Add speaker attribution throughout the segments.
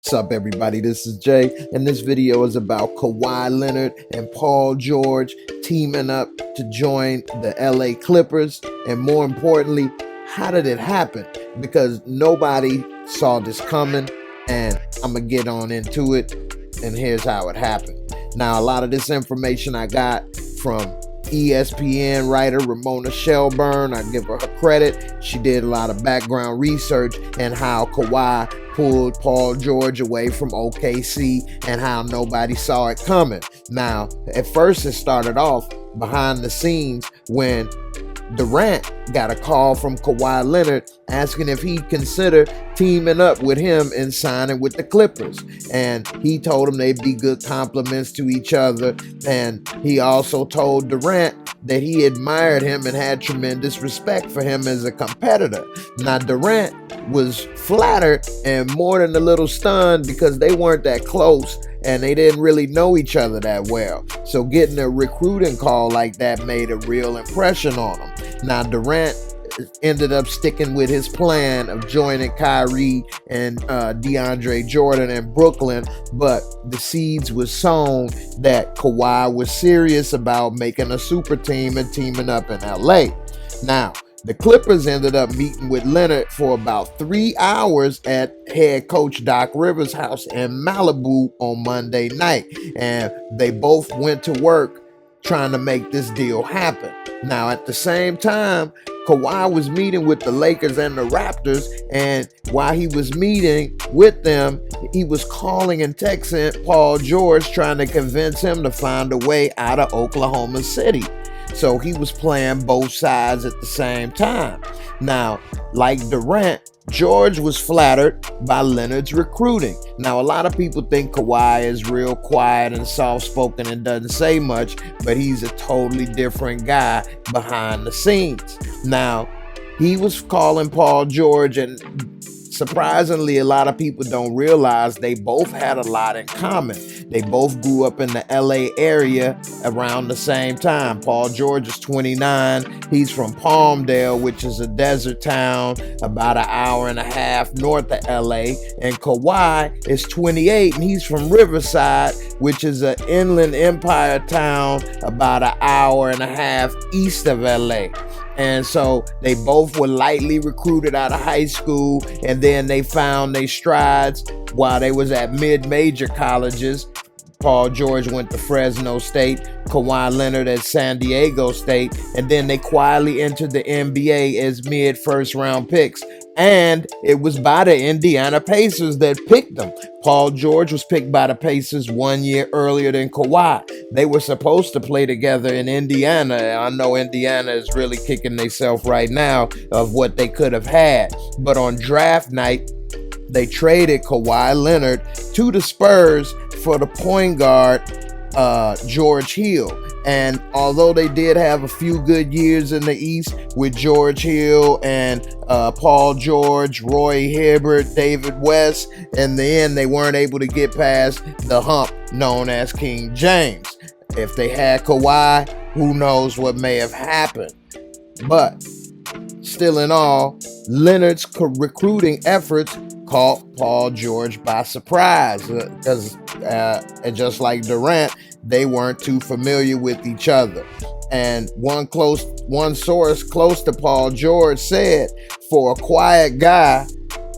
Speaker 1: What's up, everybody? This is Jay, and this video is about Kawhi Leonard and Paul George teaming up to join the LA Clippers, and more importantly, how did it happen? Because nobody saw this coming, and I'm gonna get on into it, and here's how it happened. Now, a lot of this information I got from ESPN writer Ramona Shelburne. I give her credit. She did a lot of background research and how Kawhi pulled Paul George away from OKC and how nobody saw it coming. Now, at first it started off behind the scenes when Durant got a call from Kawhi Leonard asking if he'd consider teaming up with him and signing with the Clippers. And he told him they'd be good compliments to each other. And he also told Durant that he admired him and had tremendous respect for him as a competitor. Now, Durant was flattered and more than a little stunned because they weren't that close and they didn't really know each other that well. So getting a recruiting call like that made a real impression on him. Now, Durant ended up sticking with his plan of joining Kyrie and DeAndre Jordan in Brooklyn, but the seeds were sown that Kawhi was serious about making a super team and teaming up in LA. Now, the Clippers ended up meeting with Leonard for about 3 hours at head coach Doc Rivers' house in Malibu on Monday night, and they both went to work trying to make this deal happen. Now, at the same time, Kawhi was meeting with the Lakers and the Raptors, and while he was meeting with them, he was calling and texting Paul George trying to convince him to find a way out of Oklahoma City. So he was playing both sides at the same time. Now, like Durant, George was flattered by Leonard's recruiting. Now, a lot of people think Kawhi is real quiet and soft-spoken and doesn't say much, but he's a totally different guy behind the scenes. Now, he was calling Paul George, and surprisingly, a lot of people don't realize they both had a lot in common. They both grew up in the LA area around the same time. Paul George is 29. He's from Palmdale, which is a desert town about an hour and a half north of LA. And Kawhi is 28, and he's from Riverside, which is an inland empire town about an hour and a half east of LA. And so they both were lightly recruited out of high school, and then they found their strides while they was at mid-major colleges. Paul George went to Fresno State, Kawhi Leonard at San Diego State, and then they quietly entered the NBA as mid-first round picks. And it was by the Indiana Pacers that picked them. Paul George was picked by the Pacers 1 year earlier than Kawhi. They were supposed to play together in Indiana. I know Indiana is really kicking themselves right now of what they could have had. But on draft night, they traded Kawhi Leonard to the Spurs for the point guard, George Hill. And although they did have a few good years in the East with George Hill and Paul George, Roy Hibbert, David West, in the end, they weren't able to get past the hump known as King James. If they had Kawhi, who knows what may have happened. But still in all, Leonard's recruiting efforts caught Paul George by surprise because just like Durant, they weren't too familiar with each other. And one source close to Paul George said, for a quiet guy,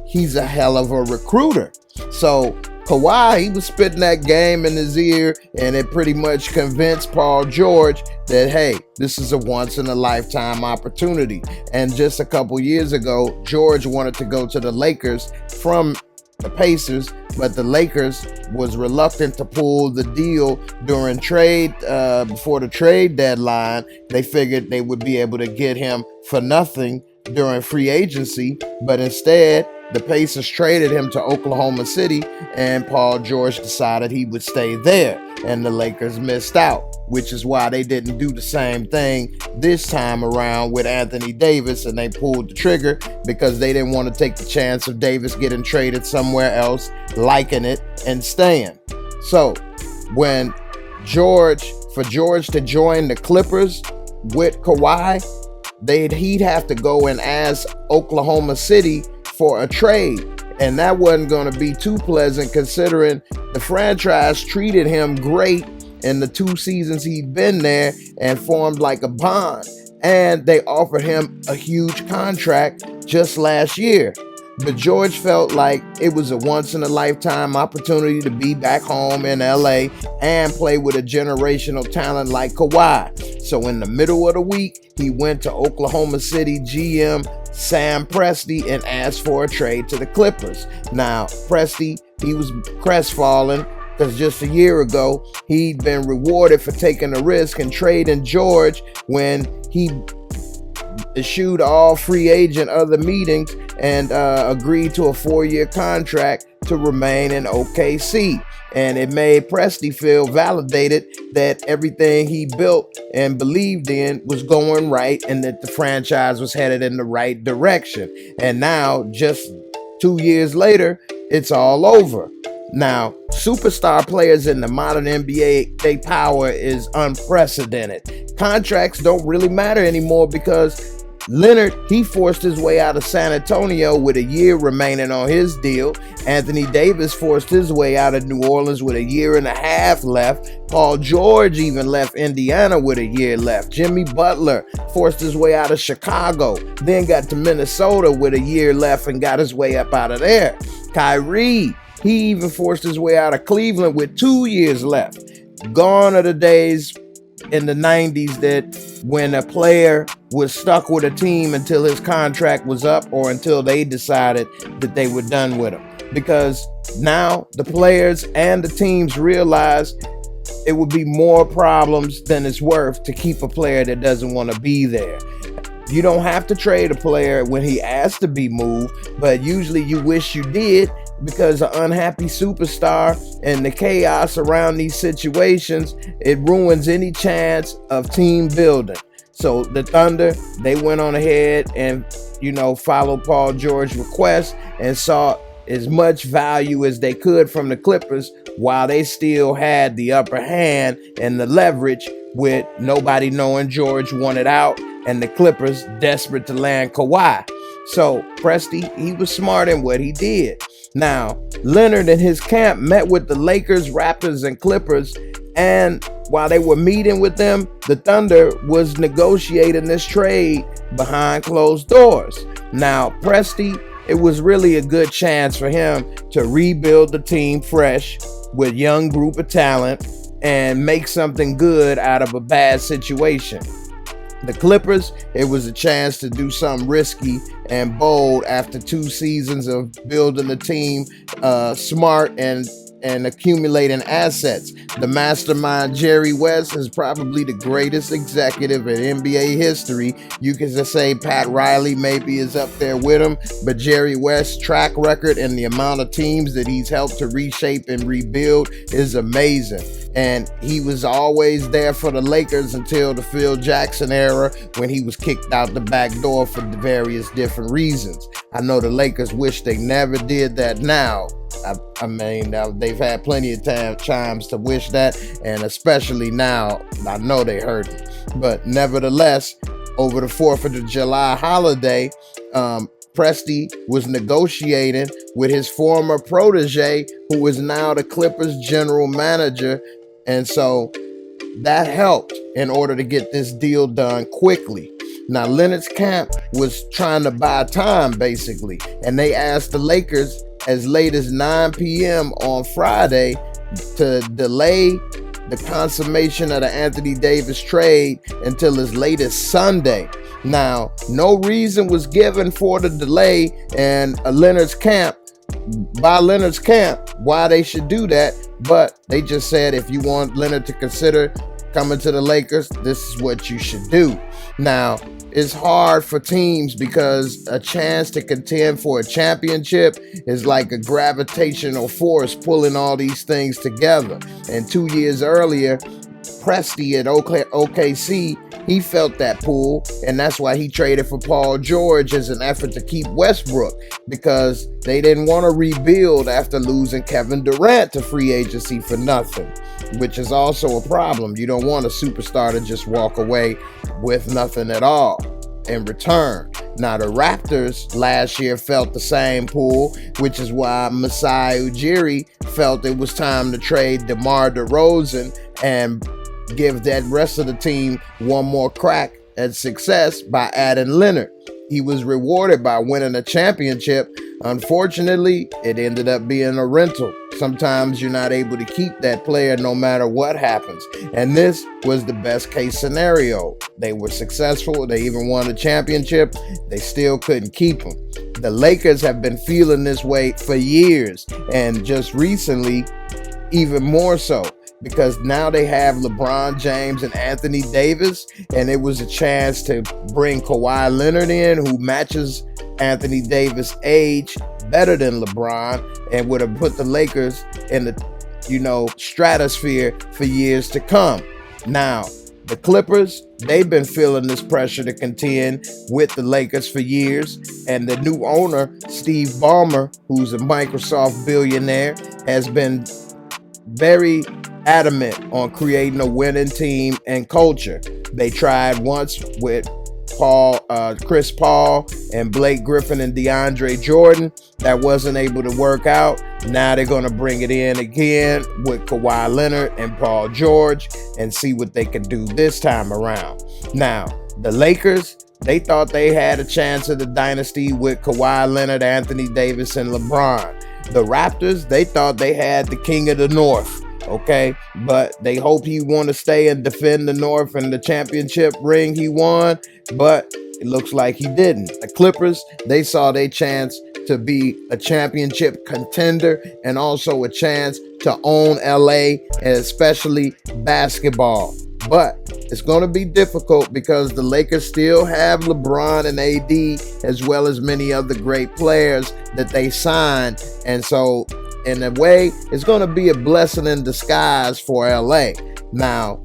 Speaker 1: he's a hell of a recruiter. So Kawhi, he was spitting that game in his ear, and it pretty much convinced Paul George that, hey, this is a once-in-a-lifetime opportunity. And just a couple years ago, George wanted to go to the Lakers from the Pacers, but the Lakers was reluctant to pull the deal during trade, before the trade deadline. They figured they would be able to get him for nothing during free agency, but instead, the Pacers traded him to Oklahoma City, and Paul George decided he would stay there, and the Lakers missed out, which is why they didn't do the same thing this time around with Anthony Davis, and they pulled the trigger because they didn't want to take the chance of Davis getting traded somewhere else, liking it, and staying. So when George to join the Clippers with Kawhi, he'd have to go and ask Oklahoma City for a trade. And that wasn't going to be too pleasant considering the franchise treated him great in the 2 seasons he'd been there and formed like a bond. And they offered him a huge contract just last year. But George felt like it was a once-in-a-lifetime opportunity to be back home in LA and play with a generational talent like Kawhi. So in the middle of the week, he went to Oklahoma City GM Sam Presti and asked for a trade to the Clippers. Now, Presti, he was crestfallen because just a year ago, he'd been rewarded for taking a risk and trading George when he eschewed all free agent other meetings and agreed to a 4-year contract to remain in OKC. And it made Presti feel validated that everything he built and believed in was going right and that the franchise was headed in the right direction. And now, just 2 years later, it's all over. Now, superstar players in the modern NBA, their power is unprecedented. Contracts don't really matter anymore because Leonard, he forced his way out of San Antonio with a year remaining on his deal. Anthony Davis forced his way out of New Orleans with a year and a half left. Paul George even left Indiana with a year left. Jimmy Butler forced his way out of Chicago, then got to Minnesota with a year left and got his way up out of there. Kyrie, he even forced his way out of Cleveland with 2 years left. Gone are the days in the 90s that when a player was stuck with a team until his contract was up or until they decided that they were done with him. Because now the players and the teams realize it would be more problems than it's worth to keep a player that doesn't want to be there. You don't have to trade a player when he asks to be moved, but usually you wish you did because an unhappy superstar and the chaos around these situations, it ruins any chance of team building. So the Thunder, they went on ahead and, followed Paul George's request and sought as much value as they could from the Clippers while they still had the upper hand and the leverage with nobody knowing George wanted out and the Clippers desperate to land Kawhi. So Presti, he was smart in what he did. Now, Leonard and his camp met with the Lakers, Raptors, and Clippers, and while they were meeting with them, the Thunder was negotiating this trade behind closed doors. Now, Presti, it was really a good chance for him to rebuild the team fresh with a young group of talent and make something good out of a bad situation. The Clippers, it was a chance to do something risky and bold after 2 seasons of building the team smart and accumulating assets. The mastermind Jerry West is probably the greatest executive in NBA history. You can just say Pat Riley maybe is up there with him, but Jerry West's track record and the amount of teams that he's helped to reshape and rebuild is amazing. And he was always there for the Lakers until the Phil Jackson era when he was kicked out the back door for various different reasons. I know the Lakers wish they never did that now. I mean, they've had plenty of times to wish that, and especially now, I know they hurt him. But nevertheless, over the 4th of July holiday, Presti was negotiating with his former protege, who is now the Clippers general manager, and so that helped in order to get this deal done quickly. Now, Leonard's camp was trying to buy time, basically, and they asked the Lakers as late as 9 p.m. on Friday to delay the consummation of the Anthony Davis trade until as late as Sunday. Now, no reason was given for the delay, and Leonard's camp, why they should do that, but they just said if you want Leonard to consider coming to the Lakers, this is what you should do. Now, it's hard for teams because a chance to contend for a championship is like a gravitational force pulling all these things together. And 2 years earlier, Presti at OKC, he felt that pull, and that's why he traded for Paul George as an effort to keep Westbrook, because they didn't want to rebuild after losing Kevin Durant to free agency for nothing, which is also a problem. You don't want a superstar to just walk away with nothing at all in return. Now, the Raptors last year felt the same pull, which is why Masai Ujiri felt it was time to trade DeMar DeRozan and give that rest of the team one more crack at success by adding Leonard. He was rewarded by winning a championship. Unfortunately, it ended up being a rental. Sometimes you're not able to keep that player no matter what happens. And this was the best case scenario. They were successful. They even won a championship. They still couldn't keep him. The Lakers have been feeling this way for years, and just recently, even more so, because now they have LeBron James and Anthony Davis, and it was a chance to bring Kawhi Leonard in, who matches Anthony Davis' age better than LeBron, and would have put the Lakers in the, stratosphere for years to come. Now, the Clippers, they've been feeling this pressure to contend with the Lakers for years, and the new owner, Steve Ballmer, who's a Microsoft billionaire, has been very adamant on creating a winning team and culture. They tried once with Chris Paul and Blake Griffin and DeAndre Jordan. That wasn't able to work out. Now they're going to bring it in again with Kawhi Leonard and Paul George and see what they can do this time around. Now, the Lakers, they thought they had a chance at the dynasty with Kawhi Leonard, Anthony Davis, and LeBron. The Raptors, they thought they had the king of the North. Okay, but they hope he want to stay and defend the North and the championship ring he won, but it looks like he didn't. The Clippers, they saw their chance to be a championship contender and also a chance to own LA, and especially basketball. But it's going to be difficult because the Lakers still have LeBron and AD, as well as many other great players that they signed. And so, in a way, it's going to be a blessing in disguise for LA. Now,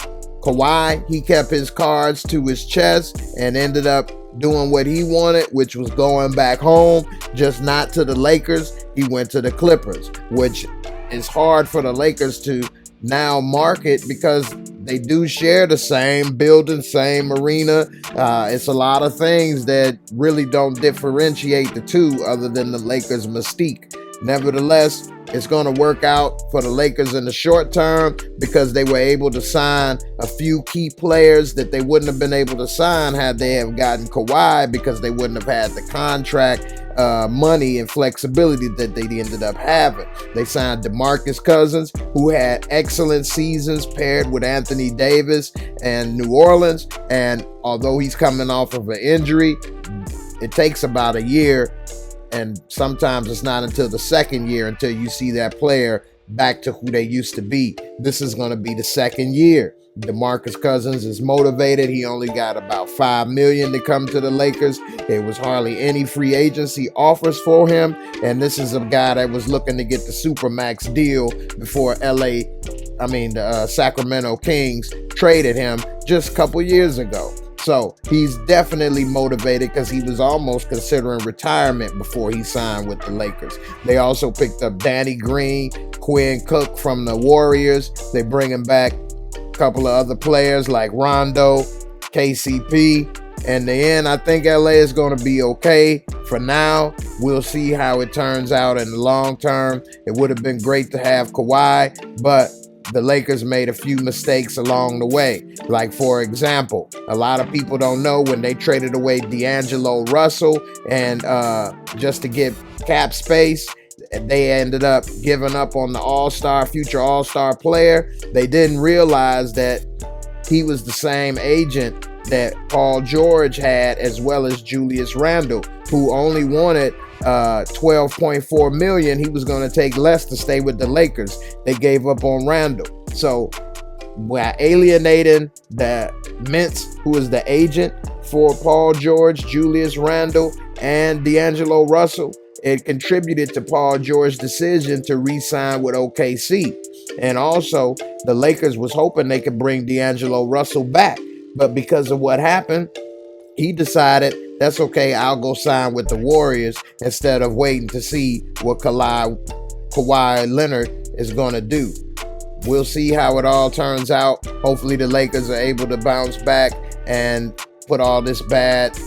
Speaker 1: Kawhi, he kept his cards to his chest and ended up doing what he wanted, which was going back home, just not to the Lakers. He went to the Clippers, which is hard for the Lakers to now market because they do share the same building, same arena. It's a lot of things that really don't differentiate the two other than the Lakers' mystique. Nevertheless, it's going to work out for the Lakers in the short term because they were able to sign a few key players that they wouldn't have been able to sign had they have gotten Kawhi, because they wouldn't have had the contract money and flexibility that they ended up having. They signed DeMarcus Cousins, who had excellent seasons paired with Anthony Davis and New Orleans. And although he's coming off of an injury, it takes about a year. And sometimes it's not until the second year until you see that player back to who they used to be. This is going to be the second year. DeMarcus Cousins is motivated. He only got about $5 million to come to the Lakers. There was hardly any free agency offers for him. And this is a guy that was looking to get the Supermax deal before the Sacramento Kings traded him just a couple years ago. So he's definitely motivated because he was almost considering retirement before he signed with the Lakers. They also picked up Danny Green, Quinn Cook from the Warriors. They bringing back a couple of other players like Rondo, KCP. In the end, I think LA is going to be okay for now. We'll see how it turns out in the long term. It would have been great to have Kawhi, but the Lakers made a few mistakes along the way. Like, for example, a lot of people don't know when they traded away D'Angelo Russell and just to get cap space, they ended up giving up on the future all-star player. They didn't realize that he was the same agent that Paul George had, as well as Julius Randle, who only wanted $12.4 million. He was going to take less to stay with the Lakers. They gave up on Randle. So by alienating the Mintz, who is the agent for Paul George, Julius Randle, and D'Angelo Russell, it contributed to Paul George's decision to re-sign with OKC. And also, the Lakers was hoping they could bring D'Angelo Russell back. But because of what happened, he decided, that's okay, I'll go sign with the Warriors instead of waiting to see what Kawhi Leonard is going to do. We'll see how it all turns out. Hopefully the Lakers are able to bounce back and put all this bad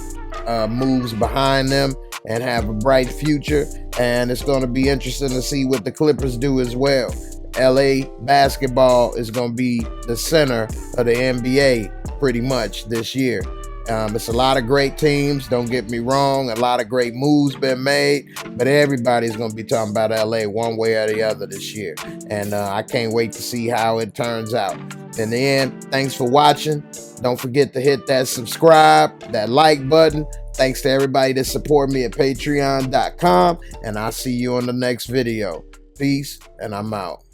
Speaker 1: moves behind them and have a bright future. And it's going to be interesting to see what the Clippers do as well. LA basketball is going to be the center of the NBA pretty much this year. It's a lot of great teams, don't get me wrong. A lot of great moves been made, but everybody's going to be talking about LA one way or the other this year. And I can't wait to see how it turns out. In the end, thanks for watching. Don't forget to hit that subscribe, that like button. Thanks to everybody that support me at patreon.com. And I'll see you on the next video. Peace, and I'm out.